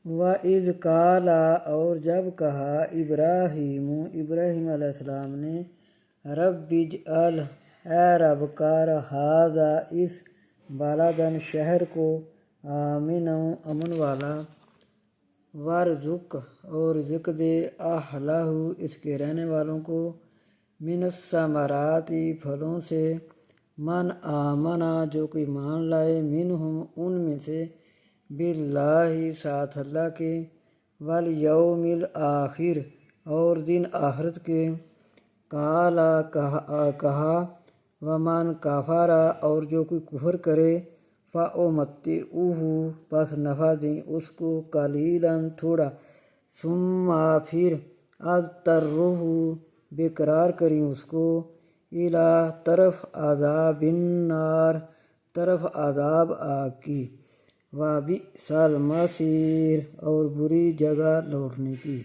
وَإِذْ قَالَ اور جب کہا ابراہیم علیہ السلام نے رب اجعل اے رب کر ھذا اس بلدن شہر کو آمنا امن والا وارزق اور رزق دے اہلہ اس کے رہنے والوں کو من الثمرات پھلوں سے من آمنا جو کوئی مان لائے منہم ان میں سے باللہ ساتھ اللہ کے والیوم الآخر اور دن آخرت کے قالا کہا ومن کفر اور جو کوئی کفر کرے فأمتعہ پس نفع دیں اس کو قلیلا تھوڑا ثم پھر اضطرہ بے قرار کریں اس کو الی طرف عذاب النار طرف عذاب آگ کی وَبِئْسَ الْمَصِيرُ اور بری جگہ لوٹنے کی۔